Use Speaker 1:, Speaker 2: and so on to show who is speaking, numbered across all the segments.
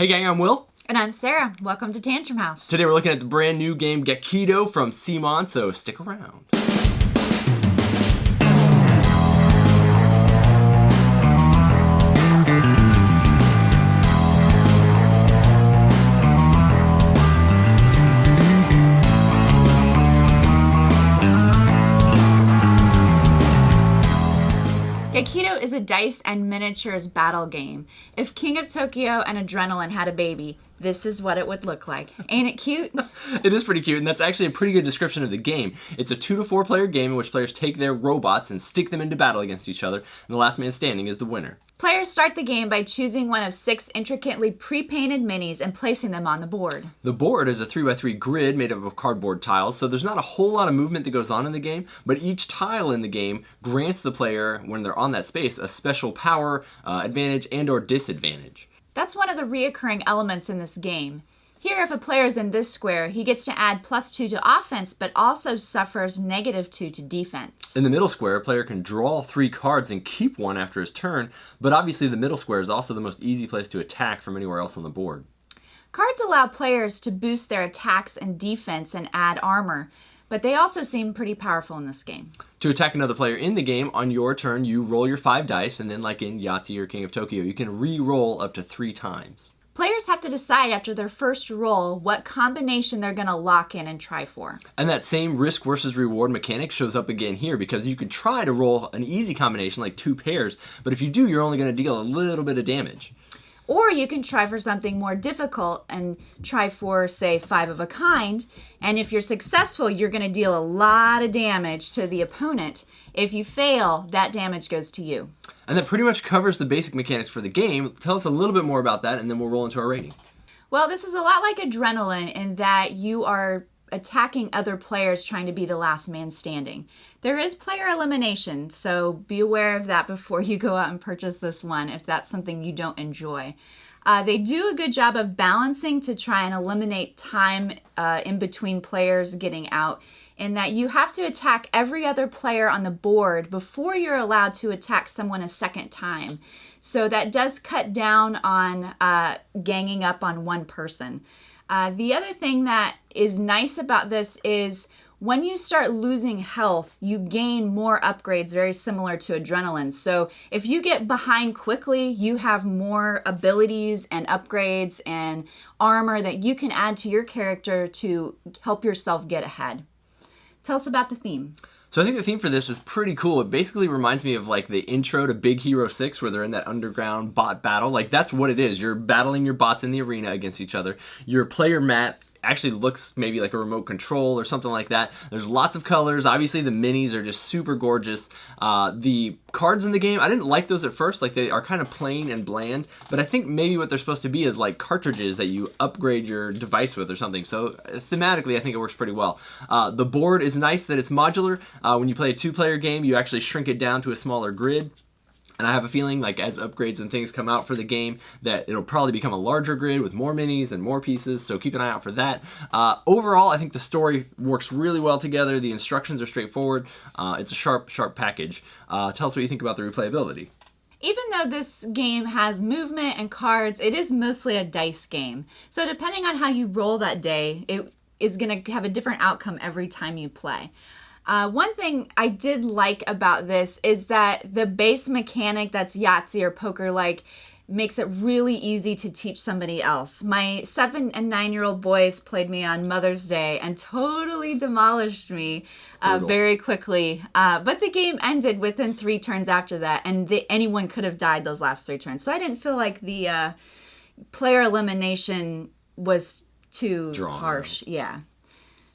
Speaker 1: Hey gang, I'm Will.
Speaker 2: And I'm Sarah. Welcome to Tantrum House.
Speaker 1: Today we're looking at the brand new game Gekido from CMON, so stick around.
Speaker 2: Gekido is a dice and miniatures battle game. If King of Tokyo and Adrenaline had a baby, this is what it would look like. Ain't it cute?
Speaker 1: It is pretty cute, and that's actually a pretty good description of the game. It's a 2 to 4 player game in which players take their robots and stick them into battle against each other, and the last man standing is the winner.
Speaker 2: Players start the game by choosing one of 6 intricately pre-painted minis and placing them on the board.
Speaker 1: The board is a 3x3 grid made up of cardboard tiles, so there's not a whole lot of movement that goes on in the game, but each tile in the game grants the player, when they're on that space, a special power, advantage, and or disadvantage.
Speaker 2: That's one of the reoccurring elements in this game. Here, if a player is in this square, he gets to add +2 to offense, but also suffers -2 to defense.
Speaker 1: In the middle square, a player can draw 3 cards and keep one after his turn, but obviously the middle square is also the most easy place to attack from anywhere else on the board.
Speaker 2: Cards allow players to boost their attacks and defense and add armor, but they also seem pretty powerful in this game.
Speaker 1: To attack another player in the game, on your turn, you roll your 5 dice, and then like in Yahtzee or King of Tokyo, you can re-roll up to 3 times.
Speaker 2: Players have to decide after their first roll what combination they're going to lock in and try for.
Speaker 1: And that same risk versus reward mechanic shows up again here, because you could try to roll an easy combination like 2 pairs, but if you do, you're only going to deal a little bit of damage.
Speaker 2: Or you can try for something more difficult and try for, say, 5 of a kind. And if you're successful, you're going to deal a lot of damage to the opponent. If you fail, that damage goes to you.
Speaker 1: And that pretty much covers the basic mechanics for the game. Tell us a little bit more about that, and then we'll roll into our rating.
Speaker 2: Well, this is a lot like Adrenaline in that you are attacking other players trying to be the last man standing. There is player elimination, so be aware of that before you go out and purchase this one if that's something you don't enjoy. They do a good job of balancing to try and eliminate time in between players getting out, in that you have to attack every other player on the board before you're allowed to attack someone a second time. So that does cut down on ganging up on one person. The other thing that is nice about this is when you start losing health, you gain more upgrades, very similar to Adrenaline. So if you get behind quickly, you have more abilities and upgrades and armor that you can add to your character to help yourself get ahead. Tell us about the theme.
Speaker 1: So I think the theme for this is pretty cool. It basically reminds me of like the intro to Big Hero 6 where they're in that underground bot battle. Like that's what it is. You're battling your bots in the arena against each other. Your player mat actually looks maybe like a remote control or something like that. There's lots of colors. Obviously the minis are just super gorgeous. The cards in the game, I didn't like those at first. Like they are kind of plain and bland, but I think maybe what they're supposed to be is like cartridges that you upgrade your device with or something. So thematically, I think it works pretty well. The board is nice that it's modular. When you play a 2-player game, you actually shrink it down to a smaller grid. And I have a feeling, like, as upgrades and things come out for the game, that it'll probably become a larger grid with more minis and more pieces, so keep an eye out for that. Overall, I think the story works really well together. The instructions are straightforward. It's a sharp package. Tell us what you think about the replayability.
Speaker 2: Even though this game has movement and cards, it is mostly a dice game. So depending on how you roll that day, it is going to have a different outcome every time you play. One thing I did like about this is that the base mechanic that's Yahtzee or poker-like makes it really easy to teach somebody else. My 7 and 9-year-old boys played me on Mother's Day and totally demolished me very quickly. But the game ended within 3 turns after that, and anyone could have died those last 3 turns. So I didn't feel like the player elimination was too harsh. Yeah.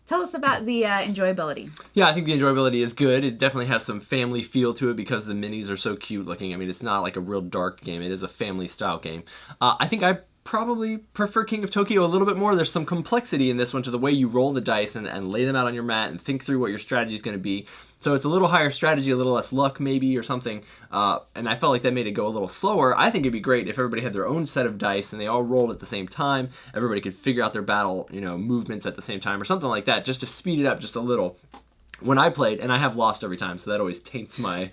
Speaker 2: Tell us about the enjoyability.
Speaker 1: Yeah, I think the enjoyability is good. It definitely has some family feel to it because the minis are so cute looking. I mean, it's not like a real dark game. It is a family style game. I think I probably prefer King of Tokyo a little bit more. There's some complexity in this one to the way you roll the dice and lay them out on your mat and think through what your strategy is going to be. So it's a little higher strategy, a little less luck maybe or something. And I felt like that made it go a little slower. I think it'd be great if everybody had their own set of dice and they all rolled at the same time. Everybody could figure out their battle, movements at the same time or something like that, just to speed it up just a little. When I played, and I have lost every time, so that always taints my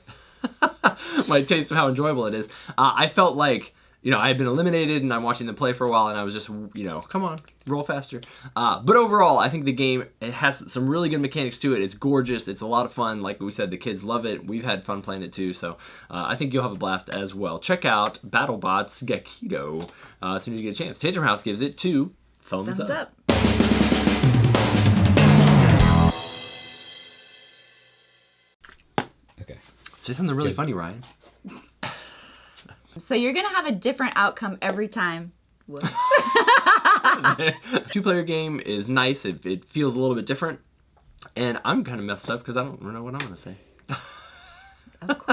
Speaker 1: my taste of how enjoyable it is. I felt like I had been eliminated and I'm watching them play for a while and I was just, come on, roll faster. But overall, I think the game, it has some really good mechanics to it. It's gorgeous. It's a lot of fun. Like we said, the kids love it. We've had fun playing it too. So I think you'll have a blast as well. Check out BattleBots Gekido as soon as you get a chance. Tantrum House gives it 2 thumbs up.
Speaker 3: Okay.
Speaker 1: Say something really funny, Ryan.
Speaker 2: So you're going to have a different outcome every time. Whoops.
Speaker 1: 2-player game is nice. It feels a little bit different. And I'm kind of messed up because I don't know what I'm going to say.
Speaker 2: Of course.